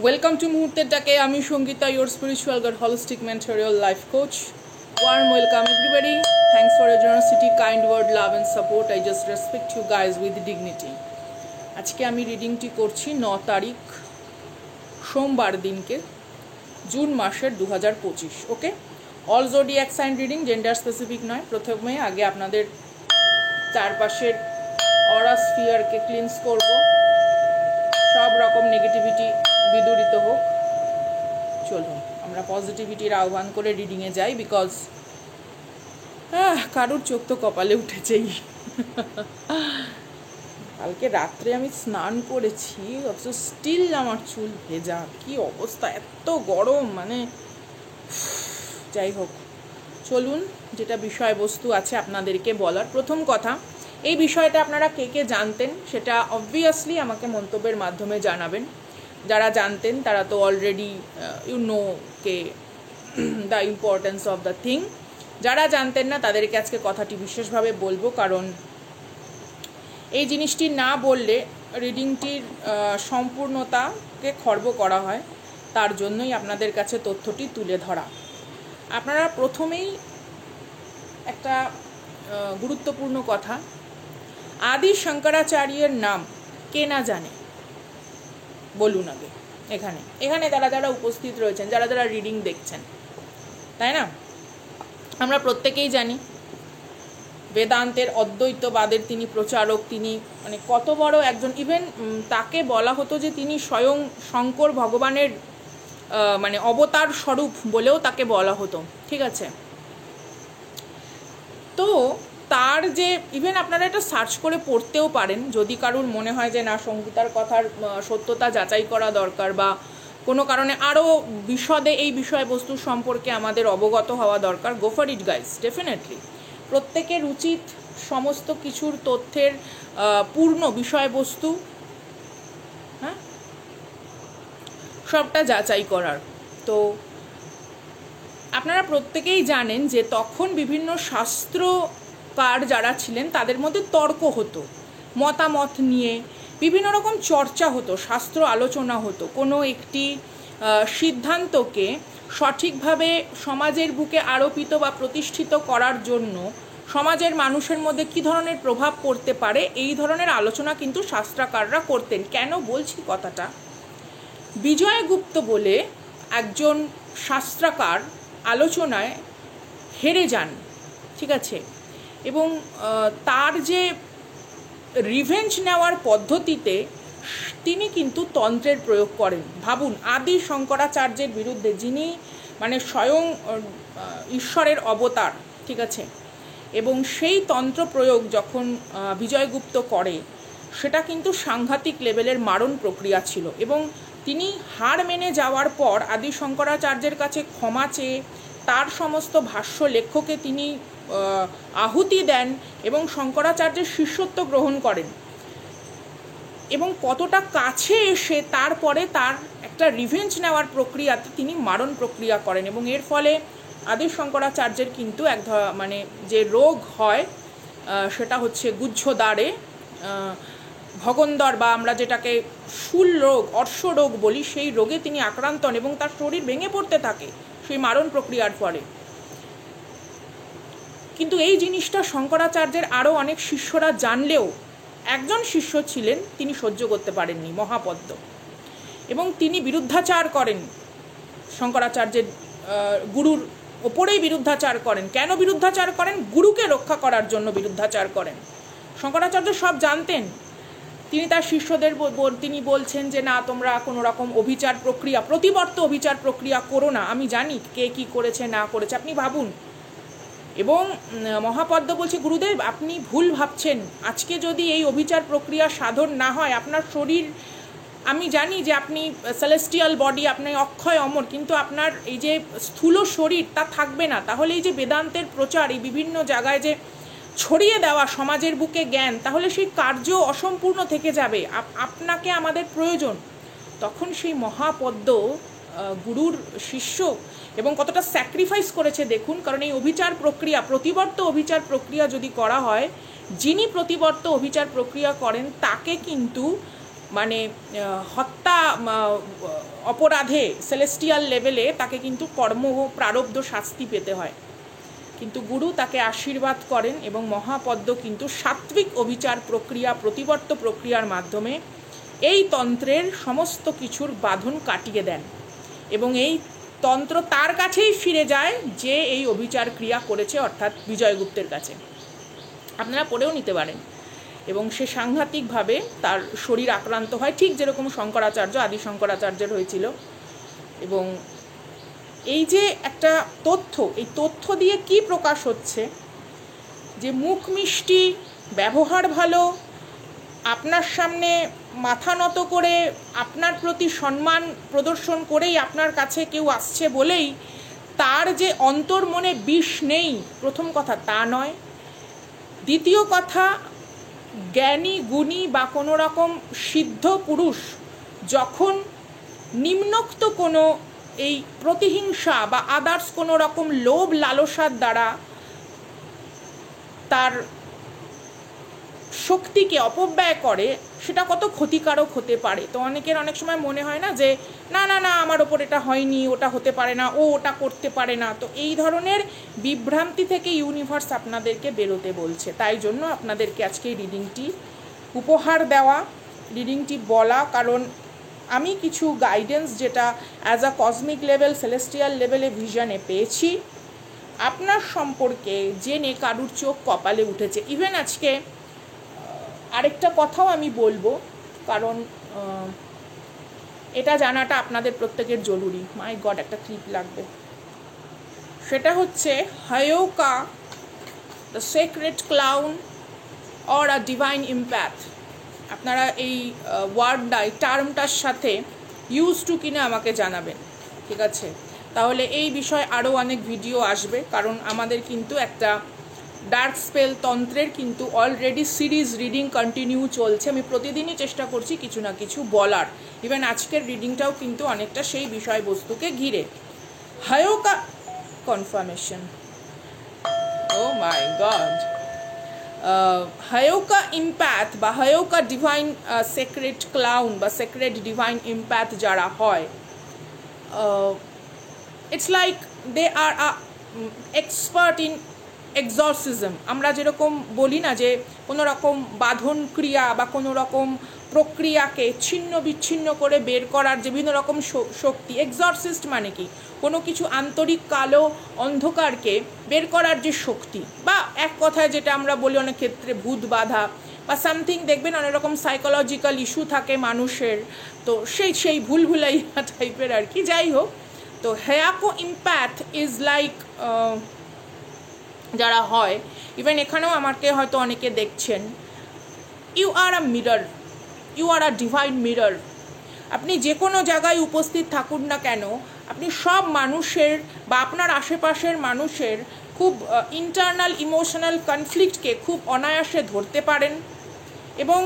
Welcome to মুহূর্তের ডাকে। আমি Sangeeta, your spiritual guide, holistic mentor, your life coach. Warm welcome everybody. Thanks for your generosity, kind word, love and support. I just respect you guys with dignity. আজকে আমি রিডিংটি করছি 9 তারিখ সোমবার দিনকে, June মাসের 2025। Okay, all zodiac sign reading, gender specific নয়। প্রথমে আগে আপনাদের চারপাশের অরা স্ফিয়ারকে ক্লিনস করব, সব রকম নেগেটিভিটি বিদূরিত হোক। চলুন আমরা পজিটিভিটির আহ্বান করে রিডিংয়ে যাই, বিকজ কারুর চোখ তো কপালে উঠেছেই। কালকে রাত্রে আমি স্নান করেছি, অথচ স্টিল আমার চুল ভেজা। কি অবস্থা, এত গরম, মানে যাই হোক, চলুন যেটা বিষয়বস্তু আছে আপনাদেরকে বলার। প্রথম কথা, এই বিষয়টা আপনারা কে কে জানতেন সেটা অবভিয়াসলি আমাকে মন্তব্যের মাধ্যমে জানাবেন। যারা জানতেন তারা তো অলরেডি ইউ নো কে the importance of the thing. যারা জানতেন না তাদেরকে আজকে কথাটি বিশেষভাবে বলবো, কারণ এই জিনিসটি না বললে রিডিংটির সম্পূর্ণতাকে খর্ব করা হয়। তার জন্যই আপনাদের কাছে তথ্যটি তুলে ধরা। আপনারা প্রথমেই একটা গুরুত্বপূর্ণ কথা, আদি শঙ্করাচার্যের নাম কে না জানে বলুন আগে। এখানে যারা যারা উপস্থিত রয়েছেন, যারা যারা রিডিং দেখছেন, তাই না, আমরা প্রত্যেকেই জানি বেদান্তের অদ্বৈতবাদের তিনি প্রচারক। তিনি মানে কত বড় একজন, ইভেন তাকে বলা হতো যে তিনি স্বয়ং শঙ্কর ভগবানের মানে অবতার স্বরূপ বলেও তাকে বলা হতো, ঠিক আছে। তো তার যে, ইভেন আপনারা এটা সার্চ করে পড়তেও পারেন যদি কারুর মনে হয় যে না, সঙ্গীতার কথার সত্যতা যাচাই করা দরকার, বা কোনো কারণে আরও বিশদে এই বিষয়বস্তু সম্পর্কে আমাদের অবগত হওয়া দরকার। Go for it guys, definitely. প্রত্যেকের উচিত সমস্ত কিছুর তথ্যের পূর্ণ বিষয়বস্তু সবটা যাচাই করার। তো আপনারা প্রত্যেকেই জানেন যে তখন বিভিন্ন শাস্ত্রকার যারা ছিলেন তাদের মধ্যে তর্ক হতো, মতামত নিয়ে বিভিন্ন রকম চর্চা হতো, শাস্ত্র আলোচনা হতো। কোনো একটি সিদ্ধান্তকে সঠিকভাবে সমাজের বুকে আরোপিত বা প্রতিষ্ঠিত করার জন্য সমাজের মানুষের মধ্যে কী ধরনের প্রভাব পড়তে পারে, এই ধরনের আলোচনা কিন্তু শাস্ত্রকাররা করতেন। কেন বলছি কথাটা, বিজয়গুপ্ত বলে একজন শাস্ত্রকার আলোচনায় হেরে যান, ঠিক আছে, এবং তার যে রিভেঞ্জ নেওয়ার পদ্ধতিতে তিনি কিন্তু তন্ত্রের প্রয়োগ করেন। ভাবুন, আদি শঙ্করাচার্যের বিরুদ্ধে, যিনি মানে স্বয়ং ঈশ্বরের অবতার, ঠিক আছে, এবং সেই তন্ত্র প্রয়োগ যখন বিজয়গুপ্ত করে, সেটা কিন্তু সাংঘাতিক লেভেলের মারণ প্রক্রিয়া ছিল। এবং তিনি হার মেনে যাওয়ার পর আদি শঙ্করাচার্যের কাছে ক্ষমা চেয়ে তার সমস্ত ভাষ্য লেখ্যকে তিনি আহুতি দেন এবং শঙ্করাচার্যের শিষ্যত্ব গ্রহণ করেন। এবং কতটা কাছে এসে তারপরে তার একটা রিভেঞ্জ নেওয়ার প্রক্রিয়াতে তিনি মারণ প্রক্রিয়া করেন। এবং এর ফলে আদি শঙ্করাচার্যের কিন্তু মানে যে রোগ হয় সেটা হচ্ছে গুহ্যদ্বারে ভগন্দর, বা আমরা যেটাকে শূল রোগ, অর্শ রোগ বলি, সেই রোগে তিনি আক্রান্ত হন এবং তার শরীর ভেঙে পড়তে থাকে সেই মারণ প্রক্রিয়ার ফলে। কিন্তু এই জিনিসটা শঙ্করাচার্যের আরও অনেক শিষ্যরা জানলেও একজন শিষ্য ছিলেন, তিনি সহ্য করতে পারেননি, মহাপদ্ম, এবং তিনি বিরুদ্ধাচার করেন। শঙ্করাচার্যের গুরুর ওপরেই বিরুদ্ধাচার করেন। কেন বিরুদ্ধাচার করেন? গুরুকে রক্ষা করার জন্য বিরুদ্ধাচার করেন। শঙ্করাচার্য সব জানতেন। তিনি তার শিষ্যদের তিনি বলছেন যে না, তোমরা কোনো রকম অভিচার প্রক্রিয়া, প্রতিবর্ত অভিচার প্রক্রিয়া করো না, আমি জানি কে কি করেছে না করেছে, আপনি ভাবুন। এবং মহাপদ্ম বলছে, গুরুদেব আপনি ভুল ভাবছেন, আজকে যদি এই অভিচার প্রক্রিয়া সাধন না হয়, আপনার শরীর, আমি জানি যে আপনি সেলেস্টিয়াল বডি, আপনি অক্ষয় অমর, কিন্তু আপনার এই যে স্থূল শরীর তা থাকবে না। তাহলে এই যে বেদান্তের প্রচার, এই বিভিন্ন জায়গায় যে ছড়িয়ে দেওয়া সমাজের বুকে জ্ঞান, তাহলে সেই কার্য অসম্পূর্ণ থেকে যাবে, আপনাকে আমাদের প্রয়োজন। তখন সেই মহাপদ্ম গুরুর শিষ্য এবং কতটা স্যাক্রিফাইস করেছে দেখুন। কারণ এই অভিচার প্রক্রিয়া, প্রতিবর্ত অভিচার প্রক্রিয়া যদি করা হয়, যিনি প্রতিবর্ত অভিচার প্রক্রিয়া করেন তাকে কিন্তু মানে হত্যা অপরাধে সেলেস্টিয়াল লেভেলে তাকে কিন্তু কর্ম প্রারব্ধ শাস্তি পেতে হয়, কিন্তু গুরু তাকে আশীর্বাদ করেন এবং মহাপদ্ম কিন্তু সাত্বিক অবিচার প্রক্রিয়া, প্রতিবর্ত প্রক্রিয়ার মাধ্যমে এই তন্ত্রের সমস্ত কিছুর বাঁধন কাটিয়ে দেন এবং এই তন্ত্র তার কাছেই ফিরে যায় যে এই অবিচার ক্রিয়া করেছে, অর্থাৎ বিজয়গুপ্তের কাছে। আপনারা পড়েও নিতে পারেন। এবং সে সাংঘাতিকভাবে তার শরীর আক্রান্ত হয়, ঠিক যেরকম শঙ্করাচার্য, আদি শঙ্করাচার্যের হয়েছিল। এবং এই যে একটা তথ্য, এই তথ্য দিয়ে কি প্রকাশ হচ্ছে যে মুখ মিষ্টি, ব্যবহার ভালো, আপনার সামনে মাথা নত করে আপনার প্রতি সম্মান প্রদর্শন করেই আপনার কাছে কেউ আসছে বলেই তার যে অন্তর মনে বিষ নেই, প্রথম কথা তা নয়। দ্বিতীয় কথা, জ্ঞানী গুণী বা কোনো রকম সিদ্ধ পুরুষ যখন নিম্নোক্ত কোনো এই প্রতিহিংসা বা আদার্স কোনো রকম লোভ লালসার দ্বারা তার শক্তিকে অপব্যয় করে, সেটা কত ক্ষতিকারক হতে পারে। তো অনেকের অনেক সময় মনে হয় না যে না না না আমার ওপর এটা হয়নি, ওটা হতে পারে না, ও ওটা করতে পারে না। তো এই ধরনের বিভ্রান্তি থেকে ইউনিভার্স আপনাদেরকে বেরোতে বলছে। তাই জন্য আপনাদেরকে আজকে এই রিডিংটি উপহার দেওয়া, রিডিংটি বলা, কারণ আমি কিছু গাইডেন্স যেটা as a cosmic level, celestial লেভেলে ভিশনে পেয়েছি, আপনার সম্পর্কে জেনে কারুর চোখ কপালে উঠেছে। ইভেন আজকে আরেকটা কথাও আমি বলবো, কারণ এটা জানাটা আপনাদের প্রত্যেকের জরুরি। মাই গড, একটা ক্লিপ লাগবে। সেটা হচ্ছে Heyoka, the secret clown or a divine empath. আপনারা এই ওয়ার্ডটা, এই টার্মটার সাথে ইউজ টু কিনে আমাকে জানাবেন, ঠিক আছে? তাহলে এই বিষয়ে আরও অনেক ভিডিও আসবে, কারণ আমাদের কিন্তু একটা ডার্ক স্পেল তন্ত্রের কিন্তু অলরেডি সিরিজ রিডিং কন্টিনিউ চলছে। আমি প্রতিদিনই চেষ্টা করছি কিছু না কিছু বলার। ইভেন আজকের রিডিংটাও কিন্তু অনেকটা সেই বিষয়বস্তুকে ঘিরে। হায়োকা কনফার্মেশন, ও মাই গড, হায়োকা ইম্প্যাথ বা হায়োকা ডিভাইন সেক্রেট ক্লাউন বা সেক্রেট ডিভাইন ইম্প্যাথ যারা হয়, it's like they are expert in exorcism. আমরা যেরকম বলি না যে কোনো রকম বাঁধন ক্রিয়া বা কোনো রকম প্রক্রিয়াকে ছিন্ন বিচ্ছিন্ন করে বের করার যে বিভিন্ন রকম শক্তি, এক্সরসিস্ট মানে কি, কোনো কিছু আন্তরিক কালো অন্ধকারকে বের করার যে শক্তি, বা এক কথায় যেটা আমরা বলি অনেক ক্ষেত্রে ভূত বাধা বা সামথিং, দেখবেন অনেক রকম সাইকোলজিক্যাল ইস্যু থাকে মানুষের, তো সেই ভুলভুলাইয়া টাইপের আর কি। যাই হোক, তো হেয়াকো ইম্প্যাথ ইজ লাইক যারা হয়, ইভেন এখানেও আমাকে হয়তো অনেকে দেখছেন, you are a mirror, you are a divine mirror. আপনি যে কোনো জায়গায় উপস্থিত থাকুন না কেন, আপনি সব মানুষের বা আপনার আশেপাশের মানুষের খুব ইন্টারনাল ইমোশনাল কনফ্লিক্টকে খুব অনায়াসে ধরতে পারেন এবং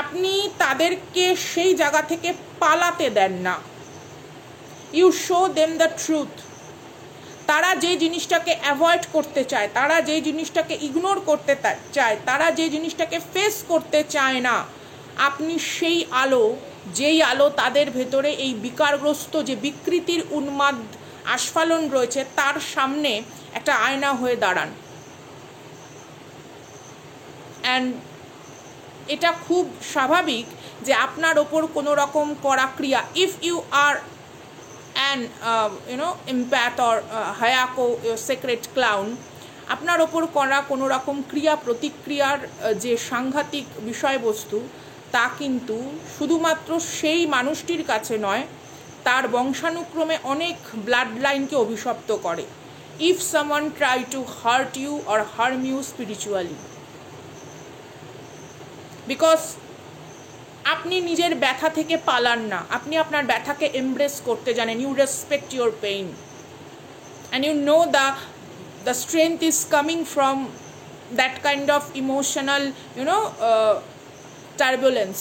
আপনি তাদেরকে সেই জায়গা থেকে পালাতে দেন না। You show them the truth. তারা যে জিনিসটাকে অ্যাভয়েড করতে চায়, তারা যে জিনিসটাকে ইগনোর করতে চায়, তারা যে জিনিসটাকে ফেস করতে চায় না, আপনি সেই আলো, যেই আলো তাদের ভেতরে এই বিকারগ্রস্ত যে বিকৃতির উন্মাদ আস্ফালন রয়েছে, তার সামনে একটা আয়না হয়ে দাঁড়ান। অ্যান্ড এটা খুব স্বাভাবিক যে আপনার ওপর কোনো রকম কড়া ক্রিয়া, if you are an empath or Heyoka secret clown, আপনার ওপর করা কোনো রকম ক্রিয়া প্রতিক্রিয়ার যে সাংঘাতিক বিষয়বস্তু, তা কিন্তু শুধুমাত্র সেই মানুষটির কাছে নয়, তার বংশানুক্রমে অনেক ব্লাড লাইনকে অভিশপ্ত করে। If someone try to hurt you or harm you spiritually, because আপনি নিজের ব্যথা থেকে পালান না, আপনি আপনার ব্যথাকে এমব্রেস করতে জানেন। You respect your pain and you know the strength is coming from that kind of emotional turbulence.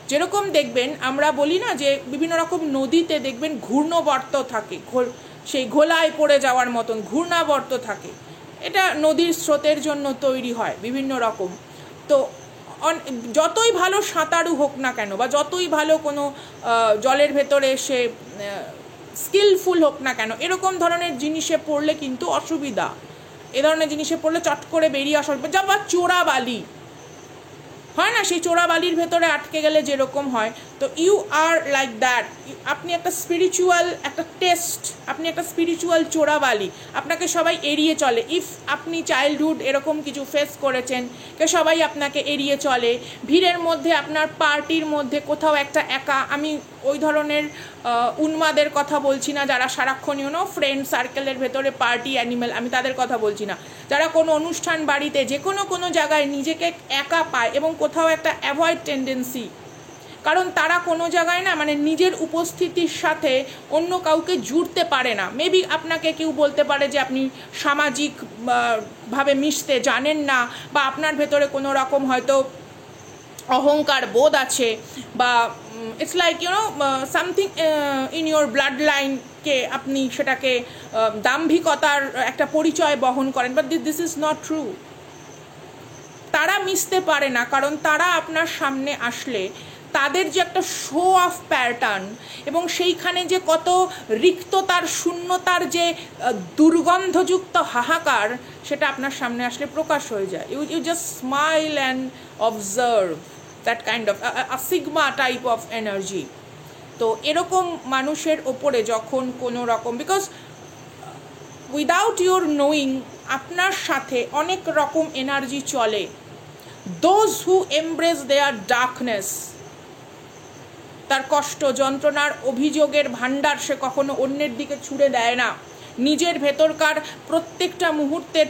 যেরকম দেখবেন আমরা বলি না যে বিভিন্ন রকম নদীতে দেখবেন ঘূর্ণবর্ত থাকে, সেই ঘোলায় পড়ে যাওয়ার মতন ঘূর্ণাবর্ত থাকে। এটা নদীর স্রোতের জন্য তৈরি হয় বিভিন্ন রকম। তো যতই ভালো সাঁতারু হোক না কেন, বা যতই ভালো কোনো জলের ভেতরে সে স্কিলফুল হোক না কেন, এরকম ধরনের জিনিসে পড়লে কিন্তু অসুবিধা। এ ধরনের জিনিসে পড়লে চট করে বেরিয়ে আসা, যা বা চোরা বালি হয় না, সেই চোরা বালির ভেতরে আটকে গেলে যেরকম হয়, তো ইউ আর লাইক দ্যাট। আপনি একটা স্পিরিচুয়াল একটা টেস্ট, আপনি একটা স্পিরিচুয়াল চোরা বালি, আপনাকে সবাই এড়িয়ে চলে। ইফ আপনি চাইল্ডহুড এরকম কিছু ফেস করেছেন, কে সবাই আপনাকে এড়িয়ে চলে, ভিড়ের মধ্যে আপনার পার্টির মধ্যে কোথাও একটা একা, আমি ওই ধরনের উন্মাদের কথা বলছি না যারা সারাক্ষণ ফ্রেন্ড সার্কেলের ভেতরে পার্টি অ্যানিমেল, আমি তাদের কথা বলছি না। যারা কোনো অনুষ্ঠান বাড়িতে যে কোনো জায়গায় নিজেকে একা পায় এবং কোথাও একটা অ্যাভয়েড টেন্ডেন্সি, কারণ তারা কোনো জায়গায় না মানে নিজের উপস্থিতির সাথে অন্য কাউকে জুড়তে পারে না। মেবি আপনাকে কেউ বলতে পারে যে আপনি সামাজিক ভাবে মিশতে জানেন না, বা আপনার ভেতরে কোনো রকম হয়তো অহংকার বোধ আছে, বা it's like something in your blood লাইনকে আপনি সেটাকে দাম্ভিকতার একটা পরিচয় বহন করেন, but this is not true. তারা মিশতে পারে না, কারণ তারা আপনার সামনে আসলে তাদের যে একটা শো অফ প্যাটার্ন এবং সেইখানে যে কত রিক্ততার শূন্যতার যে দুর্গন্ধযুক্ত হাহাকার, সেটা আপনার সামনে আসলে প্রকাশ হয়ে যায়। You just smile and observe that kind of sigma type of energy. তো এরকম মানুষের ওপরে যখন কোনো রকম, বিকজ উইদাউট ইউর নোয়িং আপনার সাথে অনেক রকম এনার্জি চলে। Those who embrace their darkness, তার কষ্ট যন্ত্রণার অভিযোগের ভাণ্ডার সে কখনো অন্যের দিকে ছুড়ে দেয় না। নিজের ভেতরকার প্রত্যেকটা মুহূর্তের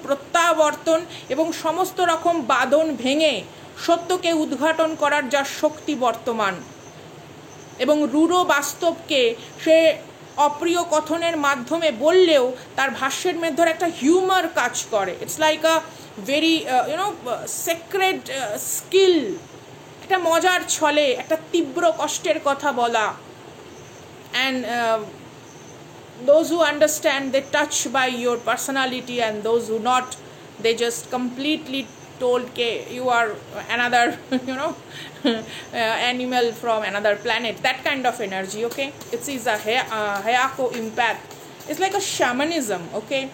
প্রত্যাবর্তন এবং সমস্ত রকম বাঁধন ভেঙে সত্যকে উদ্ঘাটন করার যা শক্তি বর্তমান, এবং রূঢ় বাস্তবকে সে অপ্রিয় কথনের মাধ্যমে বললেও তার ভাষ্যের মধ্যে একটা হিউমার কাজ করে। It's like a very sacred skill, একটা মজার ছলে একটা তীব্র কষ্টের কথা বলা। And those who understand, they touch by your personality, and those who not, they just completely told ke you are another animal from another planet, that kind of energy. Okay, it is a Hayako empath. It's like a shamanism. Okay,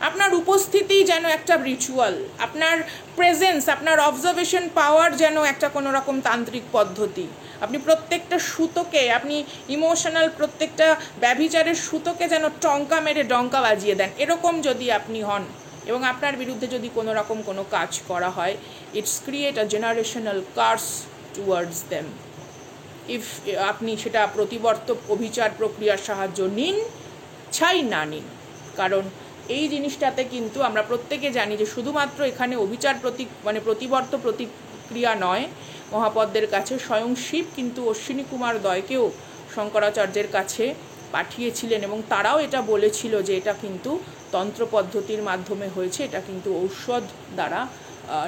আপনার উপস্থিতি যেন একটা ritual, আপনার presence, আপনার observation পাওয়ার যেন একটা কোনো রকম তান্ত্রিক পদ্ধতি। আপনি প্রত্যেকটা সুতোকে, আপনি ইমোশনাল প্রত্যেকটা ব্যভিচারের সুতোকে যেন টঙ্কা মেরে ডঙ্কা বাজিয়ে দেন, এরকম যদি আপনি হন এবং আপনার বিরুদ্ধে যদি কোনো রকম কোনো কাজ করা হয়, it's create a generational curse towards them. If আপনি সেটা প্রতিবর্ত অভিচার প্রক্রিয়ার সাহায্য নিন ছাই না নিন, কারণ এই জিনিসটাতে কিন্তু আমরা প্রত্যেকে জানি যে শুধুমাত্র এখানে অভিচার প্রতিবর্ত প্রতিক্রিয়া নয়, মহাপদ্মের কাছে স্বয়ং শিব কিন্তু অশ্বিনী কুমার দ্বয়কেও শঙ্করাচার্যের কাছে পাঠিয়েছিলেন, এবং তারাও এটা বলেছিল যে এটা কিন্তু তন্ত্র পদ্ধতির মাধ্যমে হয়েছে, এটা কিন্তু ঔষধ দ্বারা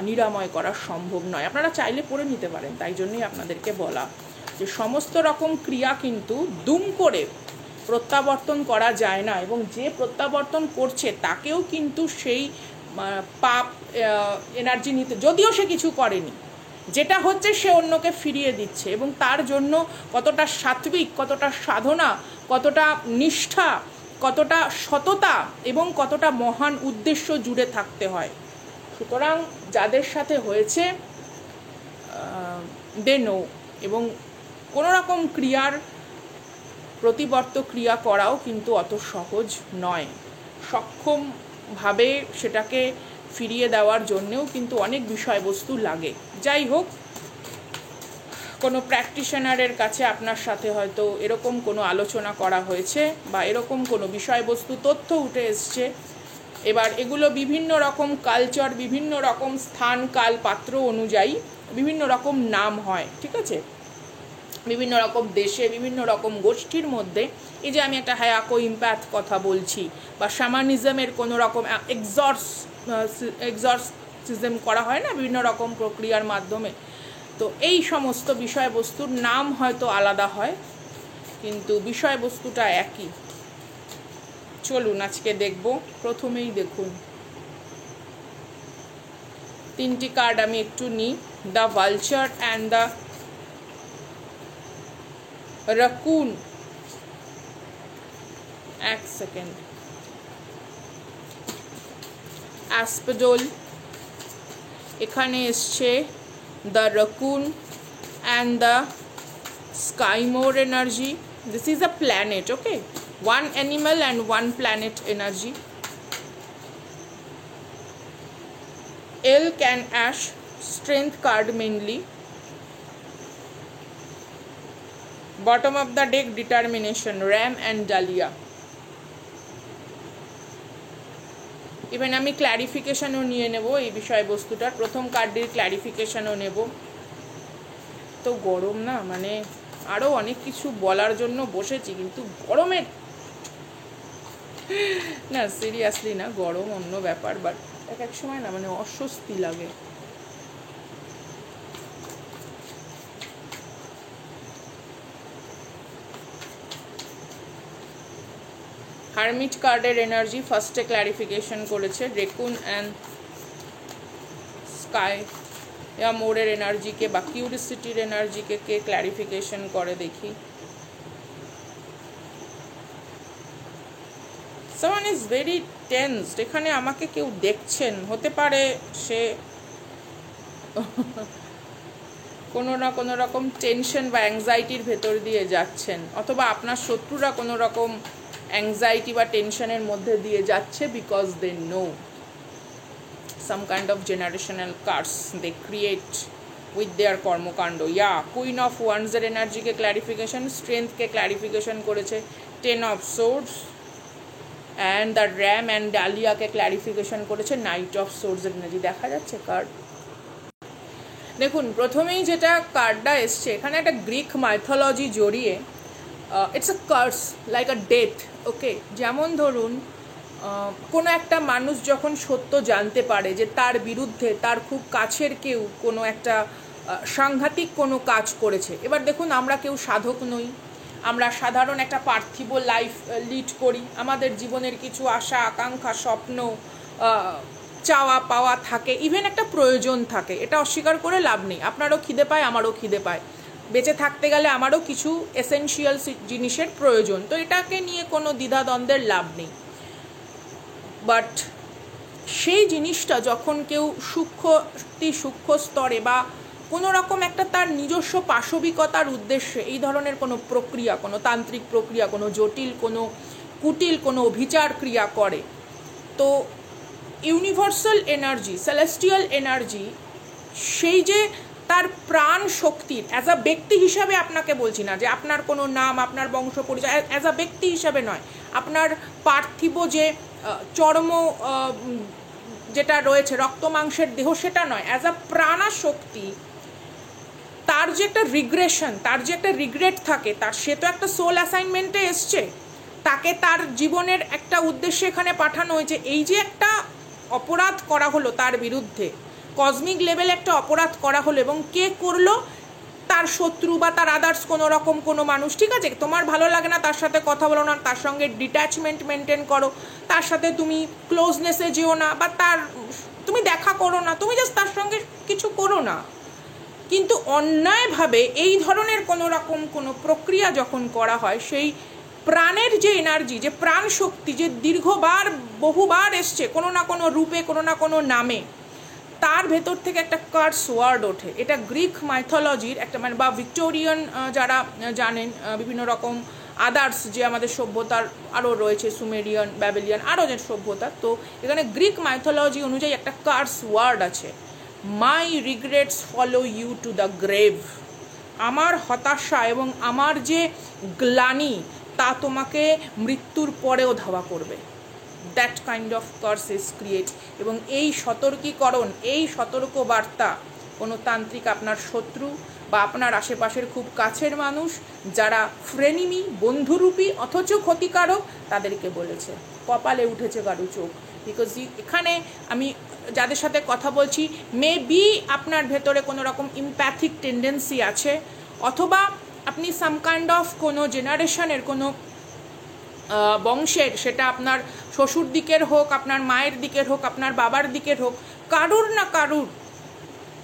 নিরাময় করা সম্ভব নয়। আপনারা চাইলে পড়ে নিতে পারেন, তাই জন্যই আপনাদেরকে বলা যে সমস্ত রকম ক্রিয়া কিন্তু দুম করে প্রত্যাবর্তন করা যায় না, এবং যে প্রত্যাবর্তন করছে তাকেও কিন্তু সেই পাপ এনার্জি নিতে, যদিও সে কিছু করেনি, যেটা হচ্ছে সে অন্যকে ফিরিয়ে দিচ্ছে, এবং তার জন্য কতটা সাত্বিক, কতটা সাধনা, কতটা নিষ্ঠা, কতটা সততা এবং কতটা মহান উদ্দেশ্য জুড়ে থাকতে হয়। সুতরাং যাদের সাথে হয়েছে দে নো, এবং কোনো রকম ক্রিয়ার প্রতিবর্ত ক্রিয়া করাও কিন্তু অত সহজ নয়। সক্ষমভাবে সেটাকে ফিরিয়ে দেওয়ার জন্যেও কিন্তু অনেক বিষয়বস্তু লাগে। যাই হোক, কোনো প্র্যাকটিশনারের কাছে আপনার সাথে হয়তো এরকম কোনো আলোচনা করা হয়েছে বা এরকম কোনো বিষয়বস্তু তথ্য উঠে এসছে। এবার এগুলো বিভিন্ন রকম কালচার, বিভিন্ন রকম স্থান, কাল, পাত্র অনুযায়ী বিভিন্ন রকম নাম হয়, ঠিক আছে? বিভিন্ন রকম দেশে, বিভিন্ন রকম গোষ্ঠীর মধ্যে, এই যে আমি একটা হায়াকো ইম্প্যাথ কথা বলছি, বা শামানিজমের কোনো রকম এক্সরসিজম করা হয় না বিভিন্ন রকম প্রক্রিয়ার মাধ্যমে, তো এই সমস্ত বিষয়বস্তুর নাম হয়তো আলাদা হয়, কিন্তু বিষয়বস্তুটা একই। চলুন আজকে দেখব। প্রথমেই দেখুন, তিনটি কার্ড আমি একটু নিই, the vulture and the raccoon. এক সেকেন্ড। অ্যাসপেডোল, এখানে এসছে the raccoon and the sycamore energy. This is a planet, okay, one animal and one planet energy. Elk and Ash, strength card mainly. Bottom of the deck, determination, Ram and Dahlia. Even আমি ক্ল্যারিফিকেশনও নিয়ে নেব এই বিষয়বস্তুটার, প্রথম কার্ডের ক্ল্যারিফিকেশনও নেব। তো গরম না, মানে আরও অনেক কিছু বলার জন্য বসেছি, কিন্তু গরমের না, সিরিয়াসলি না, গরম অন্য ব্যাপার, বাট এক এক সময় না মানে অস্বস্তি লাগে। হারমিট কার্ডের এনার্জি ফার্স্টে ক্ল্যারিফিকেশন করেছে, রেকুন অ্যান্ড স্কাই মোরের এনার্জিকে বা কিউরিসিটির এনার্জিকে কে ক্ল্যারিফিকেশন করে দেখি। Someone is very tensed. এখানে আমাকে কেউ দেখছেন, হতে পারে সে কোনো না কোনো রকম টেনশন বা অ্যাংজাইটির ভেতর দিয়ে যাচ্ছেন, অথবা আপনার শত্রুরা কোনো রকম অ্যাংজাইটি বা টেনশনের মধ্যে দিয়ে যাচ্ছে, because they know some kind of generational curse they create with their কর্মকাণ্ড। ইয়া কুইন অফ ওয়ান্ডসের এনার্জিকে ক্ল্যারিফিকেশন, স্ট্রেংথকে ক্ল্যারিফিকেশন করেছে ten of swords, and the ram and ডালিয়াকে ক্ল্যারিফিকেশন করেছে নাইট অফ সোর্ডসের এনার্জি। দেখা যাচ্ছে কার্ড, দেখুন প্রথমেই যেটা কার্ডটা এসছে, এখানে একটা গ্রিক মাইথোলজি জড়িয়ে, it's a curse like a death, okay. যেমন ধরুন কোনো একটা মানুষ যখন সত্য জানতে পারে যে তার বিরুদ্ধে তার খুব কাছের কেউ কোনো একটা সাংঘাতিক কোনো কাজ করেছে। এবার দেখুন, আমরা কেউ সাধক নই, আমরা সাধারণ একটা পার্থিব লাইফ লিড করি, আমাদের জীবনের কিছু আশা আকাঙ্ক্ষা স্বপ্ন চাওয়া পাওয়া থাকে, ইভেন একটা প্রয়োজন থাকে, এটা অস্বীকার করে লাভ নেই। আপনারও খিদে পায়, আমারও খিদে পায়, বেঁচে থাকতে গেলে আমারও কিছু এসেনশিয়াল জিনিসের প্রয়োজন, তো এটাকে নিয়ে কোনো দ্বিধাদ্বন্দ্বের লাভ নেই। বাট সেই জিনিসটা যখন কেউ সূক্ষ্ম স্তরে বা কোনো রকম একটা তার নিজস্ব পাশবিকতার উদ্দেশ্যে এই ধরনের কোনো প্রক্রিয়া, কোনো তান্ত্রিক প্রক্রিয়া, কোনো জটিল, কোনো কুটিল, কোনো অভিচার ক্রিয়া করে, তো ইউনিভার্সাল এনার্জি, সেলেস্টিয়াল এনার্জি, সেই যে তার প্রাণ শক্তির, অ্যাজ আ ব্যক্তি হিসাবে আপনাকে বলছি না যে আপনার কোনো নাম, আপনার বংশ পরিচয়, অ্যাজ আ ব্যক্তি হিসাবে নয়, আপনার পার্থিব যে চর্ম যেটা রয়েছে, রক্ত মাংসের দেহ, সেটা নয়, অ্যাজ আ প্রাণা শক্তি, তার যে একটা রিগ্রেশন, তার যে একটা রিগ্রেট থাকে, তার সে তো একটা সোল অ্যাসাইনমেন্টে এসছে, তাকে তার জীবনের একটা উদ্দেশ্যে এখানে পাঠানো হয়েছে। এই যে একটা অপরাধ করা হলো তার বিরুদ্ধে, কসমিক লেভেলে একটা অপরাধ করা হলো, এবং কে করলো? তার শত্রু বা তার আদার্স কোনো রকম কোনো মানুষ, ঠিক আছে? তোমার ভালো লাগে না, তার সাথে কথা বলো না, তার সঙ্গে ডিট্যাচমেন্ট মেনটেন করো, তার সাথে তুমি ক্লোজনেসে যেও না, বা তুমি দেখা করো না, তুমি জাস্ট তার সঙ্গে কিছু করো না। কিন্তু অন্যায়ভাবে এই ধরনের কোনো রকম কোনো প্রক্রিয়া যখন করা হয়, সেই প্রাণের যে এনার্জি, যে প্রাণ শক্তি, যে বহুবার এসছে কোনো না কোনো রূপে, কোনো না কোনো নামে, তার ভেতর থেকে একটা কার্স ওয়ার্ড ওঠে। এটা গ্রিক মাইথোলজির একটা, মানে বা ভিক্টোরিয়ান যারা জানেন, বিভিন্ন রকম আদার্স যে আমাদের সভ্যতার আরও রয়েছে, সুমেরিয়ান, ব্যাবিলিয়ান, আরও যে সভ্যতা, তো এখানে গ্রিক মাইথোলজি অনুযায়ী একটা কার্স ওয়ার্ড আছে, my regrets follow you to the grave. আমার হতাশা এবং আমার যে গ্লানি, তা তোমাকে মৃত্যুর পরেও ধাওয়া করবে। That kind of curse is create. এবং এই সতর্কীকরণ, এই সতর্কবার্তা কোনো তান্ত্রিক আপনার শত্রু বা আপনার আশেপাশের খুব কাছের মানুষ, যারা ফ্রেনিমি, বন্ধুরূপী অথচ ক্ষতিকারক, তাদেরকে বলেছে। কপালে উঠেছে কারু চোখ, বিকজ এখানে আমি যাদের সাথে কথা বলছি, মেবি আপনার ভেতরে কোনো রকম ইম্প্যাথিক টেন্ডেন্সি আছে, অথবা আপনি সাম কাইন্ড অফ কোনো জেনারেশনের, কোনো বংশের, সেটা আপনার শ্বশুর দিকের হোক, আপনার মায়ের দিকের হোক, আপনার বাবার দিকের হোক, কারুর না কারুর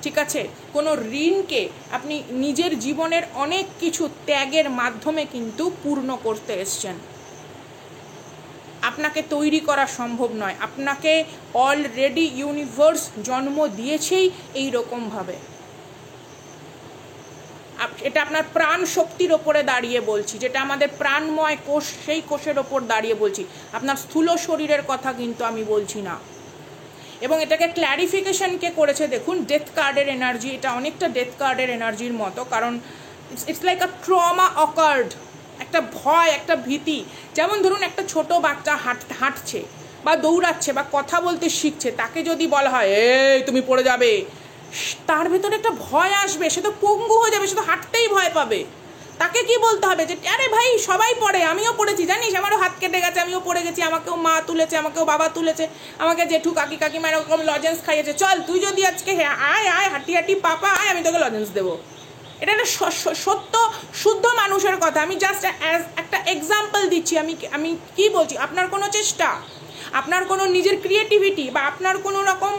ঠিক আছে? কোনো ঋণকে আপনি নিজের জীবনের অনেক কিছু ত্যাগের মাধ্যমে কিন্তু পূর্ণ করতে এসছেন। আপনাকে তৈরি করা সম্ভব নয়, আপনাকে অলরেডি ইউনিভার্স জন্ম দিয়েছেই এই রকমভাবে। এটা আপনার প্রাণ শক্তির ওপরে দাঁড়িয়ে বলছি, যেটা আমাদের প্রাণময় কোষ, সেই কোষের ওপর দাঁড়িয়ে বলছি, আপনার স্থূল শরীরের কথা কিন্তু আমি বলছি না। এবং এটাকে ক্ল্যারিফিকেশন কে করেছে দেখুন, ডেথ কার্ডের এনার্জি, এটা অনেকটা ডেথ কার্ডের এনার্জির মতো, কারণ it's like a trauma occurred, একটা ভয়, একটা ভীতি। যেমন ধরুন একটা ছোট বাচ্চা হাঁটছে বা দৌড়াচ্ছে বা কথা বলতে শিখছে, তাকে যদি বলা হয় এই তুমি পড়ে যাবে, তার ভেতরে একটা ভয় আসবে, সে তো পঙ্গু হয়ে যাবে, সে তো হাঁটতেই ভয় পাবে। তাকে কি বলতে হবে যে আরে ভাই সবাই পড়ে, আমিও পড়েছি জানিস, আমারও হাত কেটে গেছে, আমিও পড়ে গেছি, আমাকেও মা তুলেছে, আমাকেও বাবা তুলেছে, আমাকে জেঠু কাকি কাকিমা এরকম লজেন্স খাইয়েছে, চল তুই যদি আজকে আয় আয় হাঁটি হাঁটি পাপা আয়, আমি তোকে লজেন্স দেবো। এটা একটা সত্য শুদ্ধ মানুষের কথা, আমি জাস্ট একটা এক্সাম্পল দিচ্ছি। আমি কি বলছি, আপনার কোনো চেষ্টা, আপনার কোনো নিজের ক্রিয়েটিভিটি বা আপনার কোনো রকম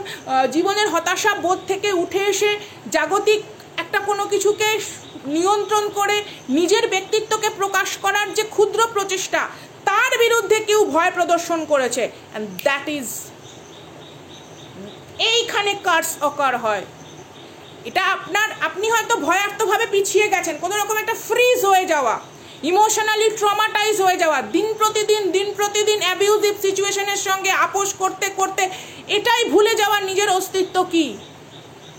জীবনের হতাশা বোধ থেকে উঠে এসে জাগতিক একটা কোনো কিছুকে নিয়ন্ত্রণ করে নিজের ব্যক্তিত্বকে প্রকাশ করার যে ক্ষুদ্র প্রচেষ্টা, তার বিরুদ্ধে কেউ ভয় প্রদর্শন করেছে, অ্যান্ড দ্যাট ইজ, এইখানে কার্স অকার হয়। এটা আপনি হয়তো ভয়ার্থভাবে পিছিয়ে গেছেন, কোনো রকম একটা ফ্রিজ হয়ে যাওয়া, ইমোশনালি ট্রমাটাইজ হয়ে যাওয়া, দিন প্রতিদিন অ্যাবিউজিভ সিচুয়েশনের সঙ্গে আপোষ করতে করতে এটাই ভুলে যাওয়া নিজের অস্তিত্ব কি।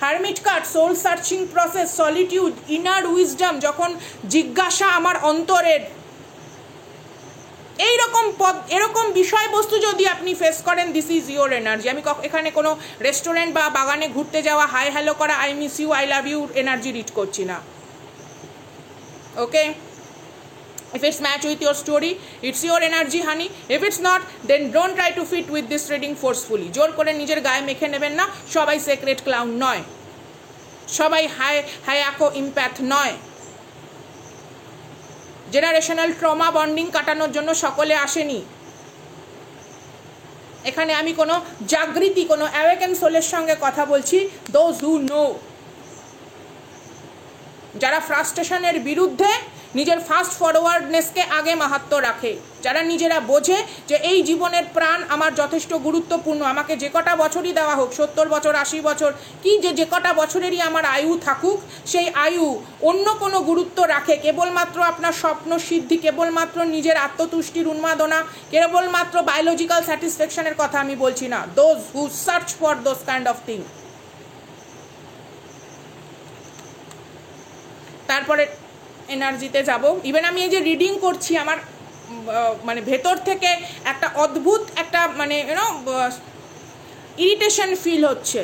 Hermit card, soul searching process, solitude, inner wisdom, যখন জিজ্ঞাসা আমার অন্তরের, এরকম বিষয়বস্তু যদি আপনি ফেস করেন, দিস ইজ ইউর এনার্জি। আমি এখানে কোনো রেস্টুরেন্ট বা বাগানে ঘুরতে যাওয়া, হাই হ্যালো করা, I miss you, I love you energy read করছি না। ওকে, if it's match with your story, it's your energy honey. If it's not, then don't try to fit with this reading forcefully. জোর করে নিজের গায়ে মেখে নেবেন না। সবাই সেক্রেট ক্লাউন নয়, সবাই হায়াকো ইম্প্যাথ নয়। জেনারেশনাল ট্রমা বন্ডিং কাটানোর জন্য সকলে আসেনি এখানে। আমি কোনো জাগৃতি, কোনো অ্যাওয়েকেন সোলের সঙ্গে কথা বলছি, দোজ হু নো, যারা ফ্রাস্ট্রেশনের বিরুদ্ধে নিজের ফাস্ট ফরওয়ার্ডনেসকে আগে মাহাত্ম্য রাখে, যারা নিজেরা বোঝে যে এই জীবনের প্রাণ আমার যথেষ্ট গুরুত্বপূর্ণ, আমাকে যে কটা বছরই দেওয়া হোক, 70 বছর 80 বছর কি যে কটা বছরেরই আমার আয়ু থাকুক, সেই আয়ু অন্য কোনো গুরুত্ব রাখে। কেবলমাত্র আপনার স্বপ্ন সিদ্ধি, কেবলমাত্র নিজের আত্মতুষ্টির উন্মাদনা, কেবলমাত্র বায়োলজিক্যাল স্যাটিসফ্যাকশনের কথা আমি বলছি না। Those who search for those kind of thing. তারপরে এনার্জিতে যাব। ইভেন আমি এই যে রিডিং করছি, আমার মানে ভেতর থেকে একটা অদ্ভুত একটা মানে ইরিটেশন ফিল হচ্ছে,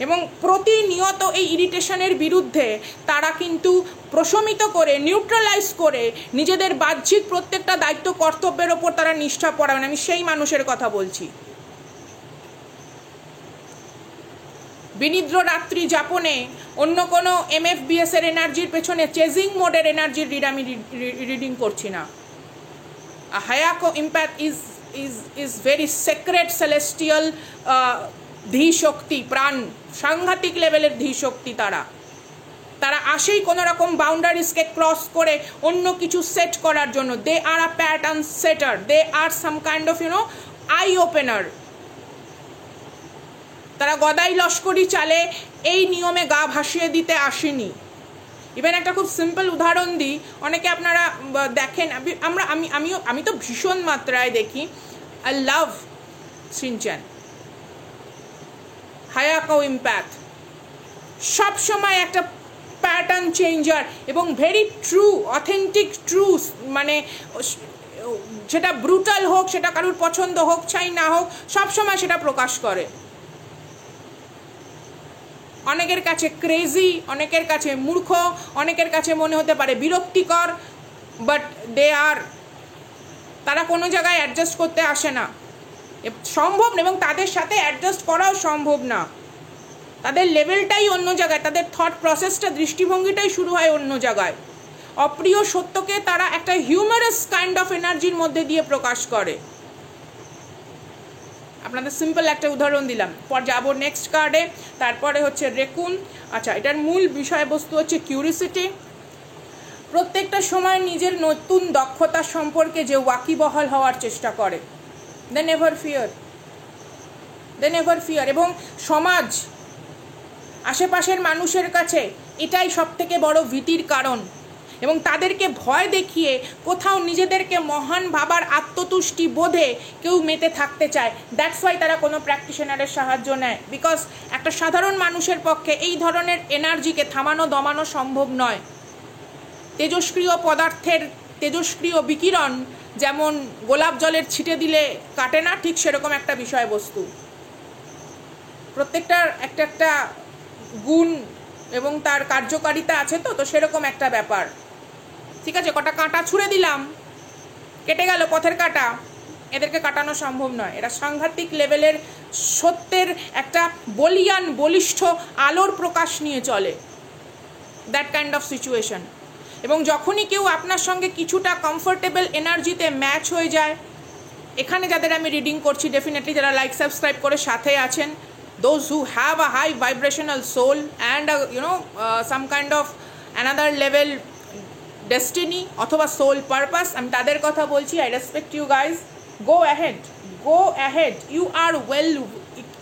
এবং প্রতিনিয়ত এই ইরিটেশনের বিরুদ্ধে তারা কিন্তু প্রশমিত করে, নিউট্রালাইজ করে নিজেদের বাহ্যিক প্রত্যেকটা দায়িত্ব কর্তব্যের ওপর তারা নিষ্ঠা পরায়ণ। আমি সেই মানুষের কথা বলছি। বিনিদ্র রাত্রি যাপনে অন্য কোনো MFBS এর এনার্জির পেছনে চেজিং মোডের এনার্জির আমি রিডিং করছি না। হায়াকো ইম্প্যাথ ইজ ভেরি সেক্রেট সেলেস্টিয়াল ধী শক্তি, প্রাণ সাংঘাতিক লেভেলের ধী শক্তি। তারা আসেই কোনো রকম বাউন্ডারিজকে ক্রস করে অন্য কিছু সেট করার জন্য। দে আর আ প্যাটার্ন সেটার, they are some kind of eye opener. তারা গদাই লস্করি চালে এই নিয়মে গা ভাসিয়ে দিতে আসেনি। ইভেন একটা খুব সিম্পল উদাহরণ দিই, অনেকে আপনারা দেখেন, আমি তো ভীষণ মাত্রায় দেখি। আই লাভ শিনচ্যান, হায়াকো ইম্প্যাথ, সবসময় একটা প্যাটার্ন চেঞ্জার এবং ভেরি ট্রু, অথেন্টিক ট্রুথ, মানে সেটা ব্রুটাল হোক, সেটা কারুর পছন্দ হোক চাই না হোক, সবসময় সেটা প্রকাশ করে। অনেকের কাছে ক্রেজি, অনেকের কাছে মূর্খ, অনেকের কাছে মনে হতে পারে বিরক্তিকর, বাট তারা কোনো জায়গায় অ্যাডজাস্ট করতে আসে না, সম্ভব না, এবং তাদের সাথে অ্যাডজাস্ট করাও সম্ভব না। তাদের লেভেলটাই অন্য জায়গায়, তাদের থট প্রসেসটা, দৃষ্টিভঙ্গিটাই শুরু হয় অন্য জায়গায়। অপ্রিয় সত্যকে তারা একটা হিউমারাস কাইন্ড অফ এনার্জির মধ্যে দিয়ে প্রকাশ করে। আপনাদের সিম্পল একটা উদাহরণ দিলাম। পর যাবো নেক্সট কার্ডে, তারপরে হচ্ছে রেকুন। আচ্ছা, এটার মূল বিষয়বস্তু হচ্ছে কিউরিসিটি। প্রত্যেকটা সময় নিজের নতুন দক্ষতা সম্পর্কে যে ওয়াকিবহাল হওয়ার চেষ্টা করে। They never fear. এবং সমাজ, আশেপাশের মানুষের কাছে এটাই সব থেকে বড় ভীতির কারণ, এবং তাদেরকে ভয় দেখিয়ে কোথাও নিজেদেরকে মহান ভাবার আত্মতুষ্টি বোধে কেউ মেতে থাকতে চায়। দ্যাটস ওয়াই তারা কোনো প্র্যাকটিশনারের সাহায্য নেয়, বিকজ একটা সাধারণ মানুষের পক্ষে এই ধরনের এনার্জিকে থামানো দমানো সম্ভব নয়। তেজস্ক্রিয় পদার্থের তেজস্ক্রিয় বিকিরণ যেমন গোলাপ জলের ছিটে দিলে কাটে না, ঠিক সেরকম একটা বিষয়বস্তু। প্রত্যেকটার একটা একটা গুণ এবং তার কার্যকারিতা আছে, তো সেরকম একটা ব্যাপার। ঠিক আছে, কটা কাঁটা ছুঁড়ে দিলাম, কেটে গেল পথের কাঁটা, এদেরকে কাটানো সম্ভব নয়। এরা সাংঘাতিক লেভেলের সত্যের একটা বলিয়ান বলিষ্ঠ আলোর প্রকাশ নিয়ে চলে, দ্যাট কাইন্ড অফ সিচুয়েশন। এবং যখনই কেউ আপনার সঙ্গে কিছুটা কমফোর্টেবল এনার্জিতে ম্যাচ হয়ে যায়, এখানে যাদের আমি রিডিং করছি, ডেফিনেটলি যারা লাইক সাবস্ক্রাইব করে সাথে আছেন, those who have a high vibrational soul and a, some kind of another level destiny অথবা soul purpose, আমি তাদের কথা বলছি। I respect you guys. Go ahead, you are well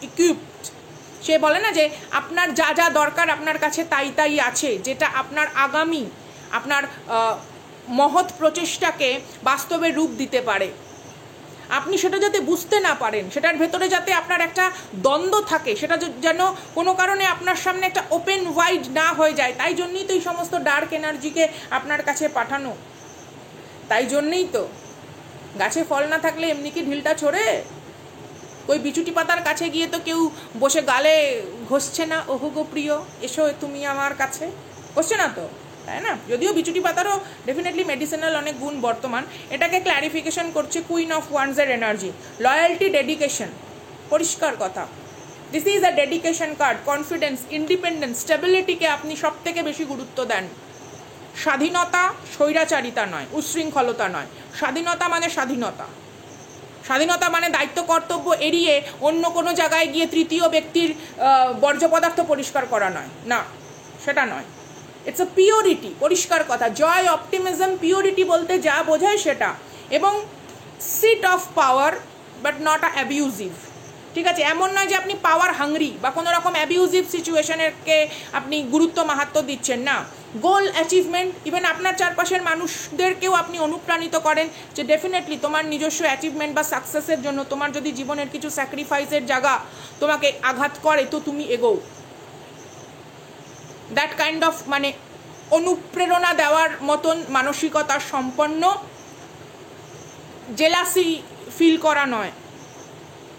equipped. সে বলে না যে আপনার যা যা দরকার আপনার কাছে তাই আছে, যেটা আপনার আগামী আপনার মহৎ প্রচেষ্টাকে বাস্তবে রূপ দিতে পারে। আপনি সেটা যাতে বুঝতে না পারেন, সেটার ভেতরে যাতে আপনার একটা দ্বন্দ্ব থাকে, সেটা যেন কোনো কারণে আপনার সামনে একটা ওপেন ওয়াইড না হয়ে যায়, তাই জন্যই তো এই সমস্ত ডার্ক এনার্জিকে আপনার কাছে পাঠানো। তাই জন্যই তো গাছে ফল না থাকলে এমনি কি ঢিলটা ছড়ে? ওই বিচুটি পাতার কাছে গিয়ে তো কেউ বসে গালে ঘষছে না, ওহো গো প্রিয় এসো তুমি আমার কাছে, ঘষছে না তো, তাই না? যদিও বিচুটি পাতারও ডেফিনেটলি মেডিসিনাল অনেক গুণ বর্তমান। এটাকে ক্ল্যারিফিকেশন করছে কুইন অফ ওয়ান্সের এনার্জি, লয়্যালটি, ডেডিকেশন, পরিষ্কার কথা। This is a dedication card. Confidence, independence, স্টেবিলিটিকে আপনি সব থেকে বেশি গুরুত্ব দেন। স্বাধীনতা স্বৈরাচারিতা নয়, উচ্ছৃঙ্খলতা নয়। স্বাধীনতা মানে স্বাধীনতা মানে দায়িত্ব কর্তব্য এড়িয়ে অন্য কোনো জায়গায় গিয়ে তৃতীয় ব্যক্তির বর্জ্য পদার্থ পরিষ্কার করা নয়, না সেটা নয়। ইটস আ পিওরিটি, পরিষ্কার কথা। জয়, অপটিমিজম, পিওরিটি বলতে যা বোঝায় সেটা। এবং seat of power but not a abusive. ঠিক আছে, এমন নয় যে আপনি পাওয়ার হাংরি বা কোনো রকম অ্যাবিউজিভ সিচুয়েশনেরকে আপনি গুরুত্ব মাহাত্ম্য দিচ্ছেন না। গোল অ্যাচিভমেন্ট, ইভেন আপনার চারপাশের মানুষদেরকেও আপনি অনুপ্রাণিত করেন যে ডেফিনেটলি তোমার নিজস্ব অ্যাচিভমেন্ট বা সাকসেসের জন্য তোমার যদি জীবনের কিছু স্যাক্রিফাইসের জায়গা তোমাকে আঘাত করে তো তুমি এগোও। দ্যাট কাইন্ড অফ মানে অনুপ্রেরণা দেওয়ার মতন মানসিকতার সম্পন্ন, জেলাসি ফিল করা নয়।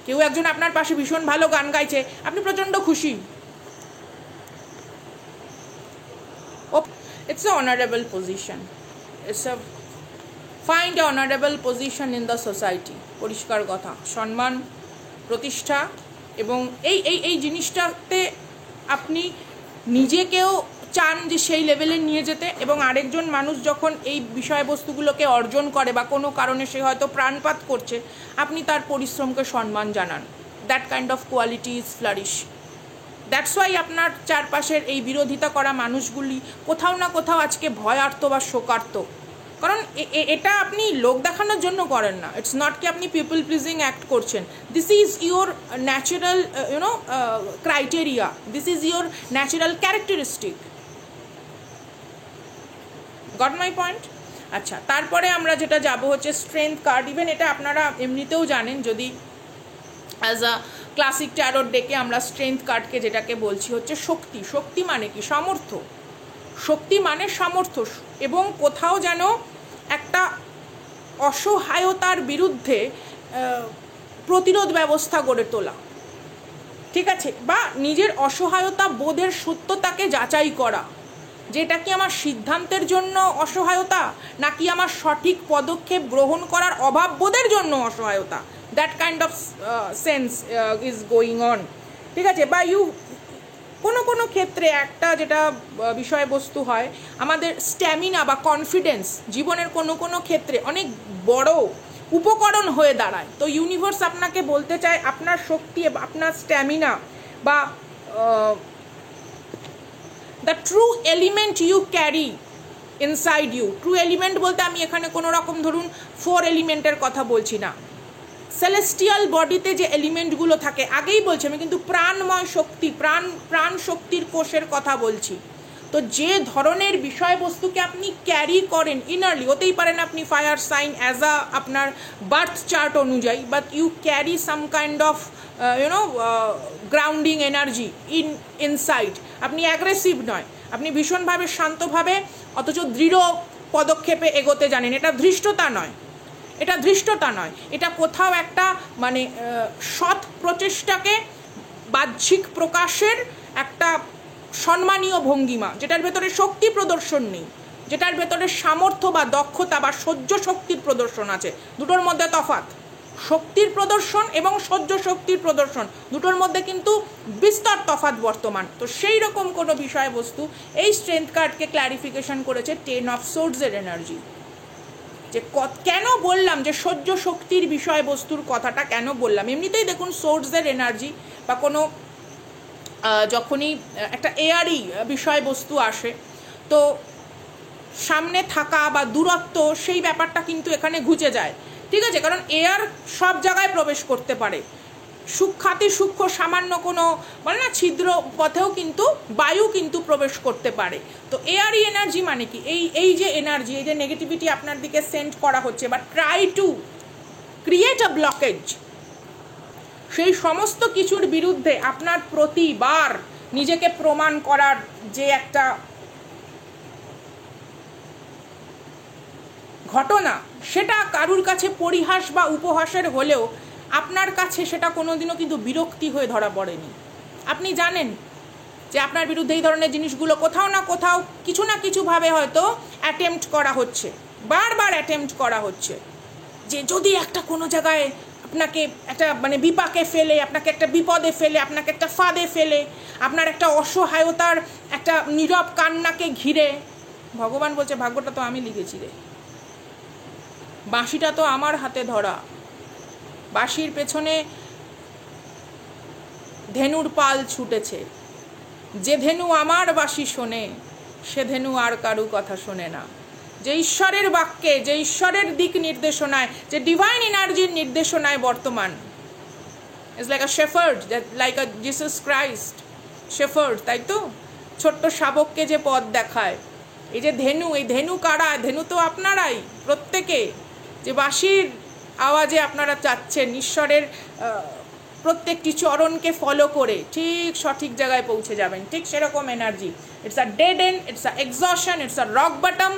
কেউ একজন আপনার পাশে ভীষণ ভালো গান গাইছে, আপনি প্রচণ্ড খুশি। It's an honorable position. Find an honorable position in the society. পরিষ্কার কথা, সম্মান, প্রতিষ্ঠা, এবং এই জিনিসটাতে আপনি নিজেকেও চান যে সেই লেভেলে নিয়ে যেতে, এবং আরেকজন মানুষ যখন এই বিষয়বস্তুগুলোকে অর্জন করে বা কোনো কারণে সে হয়তো প্রাণপাত করছে, আপনি তার পরিশ্রমকে সম্মান জানান। That kind of quality is flourish. That's why আপনার চারপাশের এই বিরোধিতা করা মানুষগুলি কোথাও না কোথাও আজকে ভয়ার্ত বা শোকার্ত, কারণ এটা আপনি লোক দেখানোর জন্য করেন না। ইটস নট কি আপনি পিপল প্লিজিং অ্যাক্ট করছেন। This is your natural criteria, this is your natural characteristic. Got my point? আচ্ছা, তারপরে আমরা যেটা যাব হচ্ছে স্ট্রেংথ কার্ড। ইভেন এটা আপনারা এমনিতেও জানেন, যদি অ্যাজ আ ক্লাসিক ট্যারোট ডেকে আমরা স্ট্রেংথ কার্ডকে যেটাকে বলছি হচ্ছে শক্তি। শক্তি মানে কি? সামর্থ্য। শক্তি মানে সামর্থ্য, এবং কোথাও যেন একটা অসহায়তার বিরুদ্ধে প্রতিরোধ ব্যবস্থা গড়ে তোলা, ঠিক আছে, বা নিজের অসহায়তা বোধের সত্যতাকে যাচাই করা, যে এটা কি আমার সিদ্ধান্তের জন্য অসহায়তা নাকি আমার সঠিক পদক্ষেপ গ্রহণ করার অভাব বোধের জন্য অসহায়তা। That kind of sense is going on, ঠিক আছে। বা কোনো ক্ষেত্রে একটা যেটা বিষয়বস্তু হয়, আমাদের স্ট্যামিনা বা কনফিডেন্স জীবনের কোনো ক্ষেত্রে অনেক বড় উপকরণ হয়ে দাঁড়ায়। তো ইউনিভার্স আপনাকে বলতে চায় আপনার শক্তি, আপনার স্ট্যামিনা বা the true element you carry inside you. True element বলতে আমি এখানে কোনো রকম ধরুন 4 এলিমেন্টের কথা বলছি না, সেলেস্টিয়াল বডিতে যে এলিমেন্টগুলো থাকে, আগেই বলছি আমি কিন্তু প্রাণময় শক্তি, প্রাণ শক্তির কোষের কথা বলছি। তো যে ধরনের বিষয়বস্তুকে আপনি ক্যারি করেন ইনারলি, হতেই পারেন আপনি ফায়ার সাইন অ্যাজ আ আপনার বার্থ চার্ট অনুযায়ী, but you carry some kind of grounding energy inside. আপনি অ্যাগ্রেসিভ নয়, আপনি ভীষণভাবে শান্তভাবে অথচ দৃঢ় পদক্ষেপে এগোতে জানেন। এটা ধৃষ্টতা নয়, এটা কোথাও একটা মানে সৎ প্রচেষ্টাকে বাহ্যিক প্রকাশের একটা সম্মানীয় ভঙ্গিমা, যেটার ভেতরে শক্তি প্রদর্শন নেই, যেটার ভেতরে সামর্থ্য বা দক্ষতা বা সহ্য শক্তির প্রদর্শন আছে। দুটোর মধ্যে তফাৎ, শক্তির প্রদর্শন এবং সহ্য শক্তির প্রদর্শন, দুটোর মধ্যে কিন্তু বিস্তর তফাৎ বর্তমান। তো সেই রকম কোনো বিষয়বস্তু এই স্ট্রেংথ কার্ডকে ক্ল্যারিফিকেশন করেছে 10 অফ সোর্ডসের এনার্জি। যে কেন বললাম যে সহ্য শক্তির বিষয়বস্তুর কথাটা কেন বললাম, এমনিতেই দেখুন সোর্ডসের এনার্জি বা কোনো যখনই একটা এয়ারি বিষয়বস্তু আসে, তো সামনে থাকা বা দূরত্ব সেই ব্যাপারটা কিন্তু এখানে ঘুচে যায়, ঠিক আছে? কারণ এয়ার সব জায়গায় প্রবেশ করতে পারে, সূক্ষ্ম সামান্য কোনো বলে না ছিদ্র পথেও কিন্তু বায়ু কিন্তু প্রবেশ করতে পারে। তো এয়ারি এনার্জি মানে কি, এই যে এনার্জি, এই যে নেগেটিভিটি আপনার দিকে সেন্ড করা হচ্ছে বা try to create a blockage, সেই সমস্ত কিছুর বিরুদ্ধে আপনার প্রতিবার নিজেকে প্রমাণ করার যে একটা ঘটনা, সেটা কারুর কাছে পরিহাস বা উপহাসের হলেও আপনার কাছে সেটা কোনোদিনও কিন্তু বিরক্তি হয়ে ধরা পড়েনি। আপনি জানেন যে আপনার বিরুদ্ধে এই ধরনের জিনিসগুলো কোথাও না কোথাও কিছু না কিছুভাবে হয়তো অ্যাটেম্প্ট করা হচ্ছে, বারবার অ্যাটেম্প্ট করা হচ্ছে, যে যদি একটা কোনো জায়গায় আপনাকে একটা মানে বিপাকে ফেলে, আপনাকে একটা বিপদে ফেলে, আপনাকে একটা ফাঁদে ফেলে, আপনার একটা অসহায়তার একটা নীরব কান্নাকে ঘিরে, ভগবান বলছে ভাগ্যটা তো আমি লিখেছি রে, বাঁশিটা তো আমার হাতে ধরা, বাঁশির পেছনে ধেনুর পাল ছুটেছে, যে ধেনু আমার বাঁশি শোনে সে ধেনু আর কারু কথা শোনে না। যে ঈশ্বরের বাক্যে, যে ঈশ্বরের দিক নির্দেশনায়, যে ডিভাইন এনার্জির নির্দেশনায় বর্তমান, it's like a shepherd, like a Jesus Christ shepherd, তাই তো? ছোট্ট শাবককে যে পথ দেখায়, এই যে ধেনু, এই ধেনু কারা? ধেনু তো আপনারাই প্রত্যেকে, যে বাঁশির আওয়াজে আপনারা চাচ্ছেন ঈশ্বরের প্রত্যেকটি চরণকে ফলো করে ঠিক সঠিক জায়গায় পৌঁছে যাবেন, ঠিক সেরকম energy. It's a dead end, it's a exhaustion, it's a rock bottom,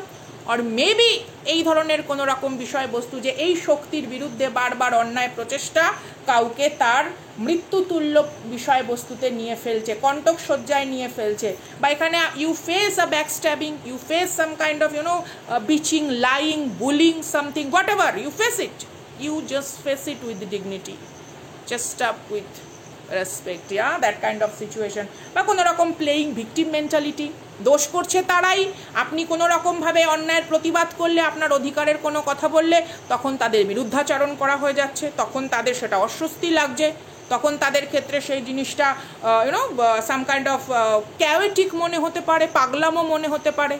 আর মেবি এই ধরনের কোনো রকম বিষয়বস্তু যে এই শক্তির বিরুদ্ধে বারবার অন্যায় প্রচেষ্টা কাউকে তার মৃত্যুতুল্য বিষয়বস্তুতে নিয়ে ফেলছে, কণ্টক সজ্জায় নিয়ে ফেলছে, বা এখানে you face a back stabbing, you face some kind of bitching, lying, bullying, something, whatever you face it, you just face it with dignity, just up with respect, yeah, that kind of situation। বা কোনো রকম playing victim mentality, দোষ করছে তারাই, আপনি কোনো রকমভাবে অন্যায়ের প্রতিবাদ করলে, আপনার অধিকারের কোনো কথা বললে, তখন তাদের বিরুদ্ধাচরণ করা হয়ে যাচ্ছে, তখন তাদের সেটা অস্বস্তি লাগছে, তখন তাদের ক্ষেত্রে সেই জিনিসটা সাম কাইন্ড অফ ক্যাওয়েটিক মনে হতে পারে, পাগলামো মনে হতে পারে,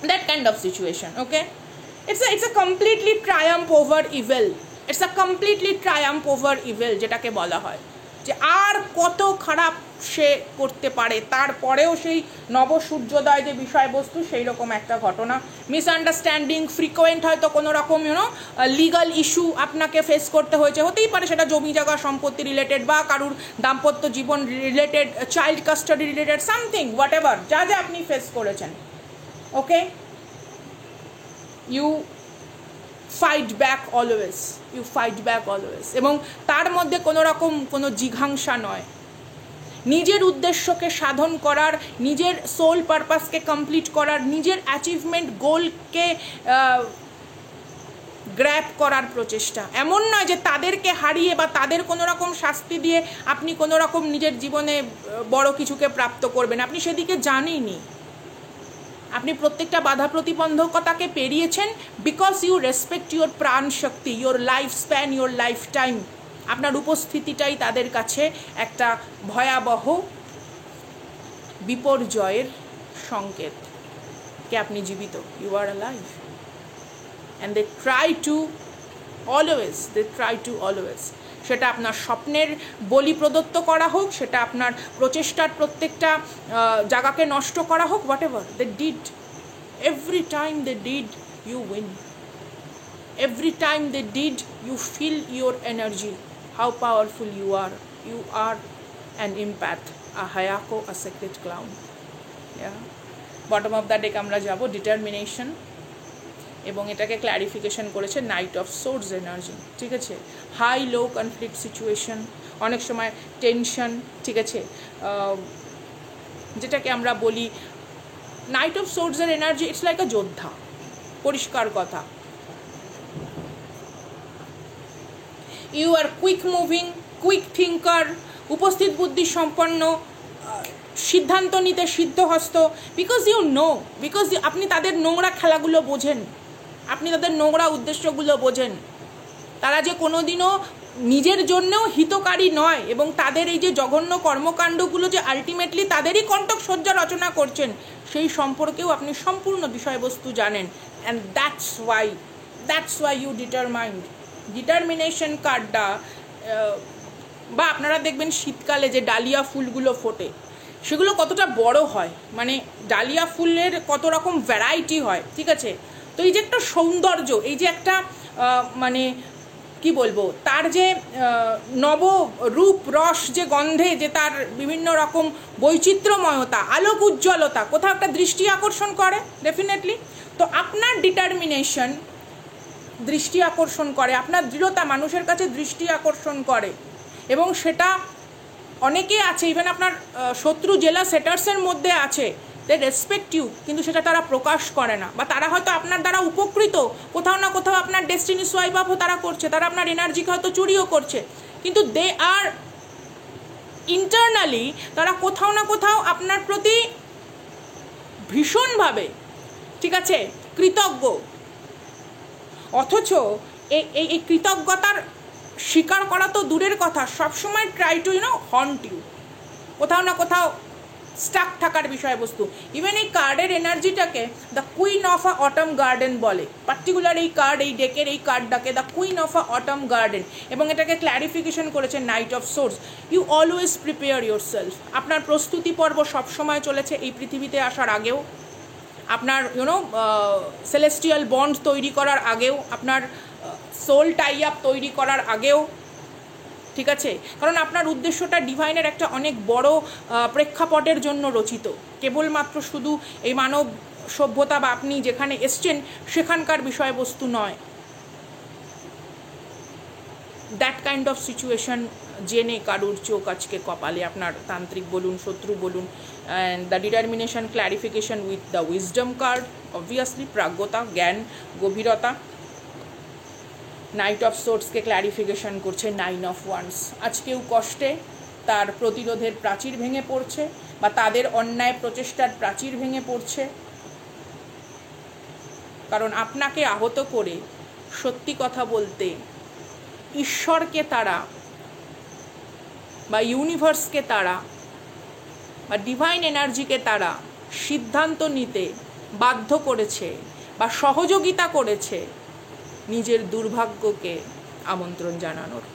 that kind of situation, okay? It's a completely triumph over evil, it's a completely triumph over evil, যেটাকে বলা হয় যে আর কত খারাপ সে করতে পারে, তারপরেও সেই নবসূর্যোদয় যে বিষয়বস্তু, সেই রকম একটা ঘটনা। মিসআন্ডারস্ট্যান্ডিং ফ্রিকোয়েন্ট, হয়তো কোনো রকম লিগাল ইস্যু আপনাকে ফেস করতে হয়েছে, হতেই পারে সেটা জমি জায়গা সম্পত্তি রিলেটেড, বা কারুর দাম্পত্য জীবন related, child custody related, something, whatever, যা যা আপনি ফেস করেছেন, okay? You fight back always, you fight back always, এবং তার মধ্যে কোনো রকম কোনো জিঘাংসা নয়, নিজের উদ্দেশ্যকে সাধন করার, নিজের সোল পারপাসকে কমপ্লিট করার, নিজের অ্যাচিভমেন্ট গোলকে গ্র্যাব করার প্রচেষ্টা। এমন নয় যে তাদেরকে হারিয়ে বা তাদের কোনো রকম শাস্তি দিয়ে আপনি কোনো রকম নিজের জীবনে বড় কিছুকে প্রাপ্ত করবেন, আপনি সেদিকে জানেনই। আপনি প্রত্যেকটা বাধা প্রতিবন্ধকতাকে পেরিয়েছেন because you respect your pran shakti, your life span, your lifetime. আপনার উপস্থিতিটাই তাদের কাছে একটা ভয়াবহ বিপর্যয়ের সংকেত কে আপনি জীবিত, you are alive. And they try to always, সেটা আপনার স্বপ্নের বলি প্রদত্ত করা হোক, সেটা আপনার প্রচেষ্টার প্রত্যেকটা জায়গাকে নষ্ট করা হোক, whatever they did, every time they did you win, every time they did you feel your energy, how powerful you are an empath, a hayako, a sacred clown. Yeah. Bottom of the deck আমরা যাব determination, এবং এটাকে clarification করেছে night of source energy. ঠিক আছে, high low conflict situation, অনেক সময় tension, ঠিক আছে, যেটাকে আমরা বলি নাইট অফ সোর্সের এনার্জি, ইটস লাইক আ যোদ্ধা, পরিষ্কার কথা। You are quick moving, quick thinker, উপস্থিত বুদ্ধি সম্পন্ন, সিদ্ধান্ত নিতে সিদ্ধহস্ত, বিকজ আপনি তাদের নোংরা খেলাগুলো বোঝেন, আপনি তাদের নোংরা উদ্দেশ্যগুলো বোঝেন। তারা যে কোনোদিনও নিজের জন্যও হিতকারী নয়, এবং তাদের এই যে জঘন্য কর্মকাণ্ডগুলো যে আলটিমেটলি তাদেরই কণ্টক সজ্জা রচনা করছেন, সেই সম্পর্কেও আপনি সম্পূর্ণ বিষয়বস্তু জানেন। And that's why you determination কার্ডটা, বা আপনারা দেখবেন শীতকালে যে ডালিয়া ফুলগুলো ফোটে, সেগুলো কতটা বড় হয়, মানে ডালিয়া ফুলের কত রকম ভ্যারাইটি হয়, ঠিক আছে। তো এই যে একটা সৌন্দর্য, এই যে একটা মানে কি বলবো, তার যে নব রূপ রস, যে গন্ধে যে তার বিভিন্ন রকম বৈচিত্র্যময়তা, আলোক উজ্জ্বলতা, কোথাও একটা দৃষ্টি আকর্ষণ করে ডেফিনেটলি। তো আপনার ডিটারমিনেশন দৃষ্টি আকর্ষণ করে, আপনার দৃঢ়তা মানুষের কাছে দৃষ্টি আকর্ষণ করে, এবং সেটা অনেকে আছে, ইভেন আপনার শত্রু জেলা সেটার্সের মধ্যে আছে, দে রেসপেক্ট ইউ, কিন্তু সেটা তারা প্রকাশ করে না, বা তারা হয়তো আপনার দ্বারা উপকৃত, কোথাও না কোথাও আপনার ডেস্টিনি সোয়াইপ আপও তারা করছে, তারা আপনার এনার্জিকে হয়তো চুরিও করছে, কিন্তু দে আর ইন্টারনালি তারা কোথাও না কোথাও আপনার প্রতি ভীষণভাবে, ঠিক আছে, কৃতজ্ঞ। অথচ এই কৃতজ্ঞতার স্বীকার করা তো দূরের কথা, সবসময় ট্রাই টু হন্ট ইউ, কোথাও না কোথাও স্টাক থাকার বিষয়বস্তু। ইভেন এই কার্ডের এনার্জিটাকে the queen of a autumn garden বলে, পার্টিকুলার এই কার্ড, এই ডেকের এই কার্ডটাকে the queen of a autumn garden, এবং এটাকে ক্ল্যারিফিকেশন করেছে night of source. You always prepare yourself, আপনার প্রস্তুতি পর্ব সবসময় চলেছে এই পৃথিবীতে আসার আগেও, আপনার সেলেস্টিয়াল বন্ড তৈরি করার আগেও, আপনার সোল টাই আপ তৈরি করার আগেও, ঠিক আছে, কারণ আপনার উদ্দেশ্যটা ডিভাইনের একটা অনেক বড় প্রেক্ষাপটের জন্য রচিত, কেবলমাত্র শুধু এই মানব সভ্যতা বা আপনি যেখানে এসছেন সেখানকার বিষয়বস্তু নয়। দ্যাট কাইন্ড অফ সিচুয়েশন জেনে কারুর চোখ আজকে কপালে, আপনার তান্ত্রিক বলুন, শত্রু বলুন। And the determination clarification with the wisdom card, obviously প্রাজ্ঞতা, জ্ঞান, গভীরতা। নাইট অফ সোর্সকে ক্ল্যারিফিকেশন করছে 9 of Wands। আজ কেউ কষ্টে তার প্রতিরোধের প্রাচীর ভেঙে পড়ছে, বা তাদের অন্যায় প্রচেষ্টার প্রাচীর ভেঙে পড়ছে, কারণ আপনাকে আহত করে সত্যি কথা বলতে ঈশ্বরকে তারা, বা ইউনিভার্সকে তারা, বা ডিভাইন এনার্জিকে তারা সিদ্ধান্ত নিতে বাধ্য করেছে, বা সহযোগিতা করেছে নিজের দুর্ভাগ্যকে আমন্ত্রণ জানানোর।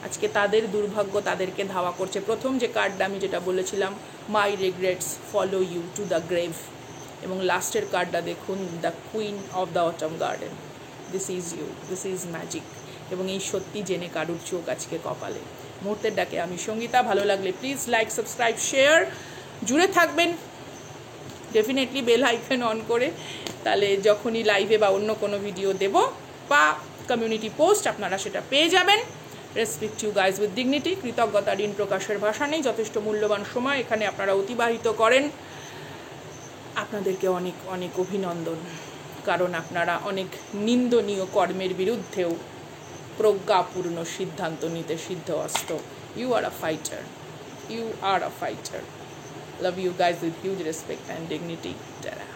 আজকে তাদের দুর্ভাগ্য তাদেরকে ধাওয়া করছে। প্রথম যে কার্ডটা আমি যেটা বলেছিলাম, my regrets follow you to the grave, এবং লাস্টের কার্ডটা দেখুন, the queen of the autumn garden. This is you, this is magic. এবং এই সত্যি জেনে কারুর চোখ আজকে কপালে। মুহূর্তের ডাকে আমি সঙ্গীতা। ভালো লাগলে প্লিজ লাইক, সাবস্ক্রাইব, শেয়ার, জুড়ে থাকবেন ডেফিনেটলি বেল আইকন অন করে, তাহলে যখনই লাইভে বা অন্য কোনো ভিডিও দেব বা কমিউনিটি পোস্ট আপনারা সেটা পেয়ে যাবেন। Respect you guys with dignity. কৃতজ্ঞতা ঋণ প্রকাশের ভাষা নেই, যথেষ্ট মূল্যবান সময় এখানে আপনারা অতিবাহিত করেন। আপনাদেরকে অনেক অনেক অভিনন্দন, কারণ আপনারা অনেক নিন্দনীয় কর্মের বিরুদ্ধেও প্রজ্ঞাপূর্ণ সিদ্ধান্ত নিতে সিদ্ধহস্ত। You are a fighter, you are a fighter. Love you guys with huge respect and dignity. Ta-da.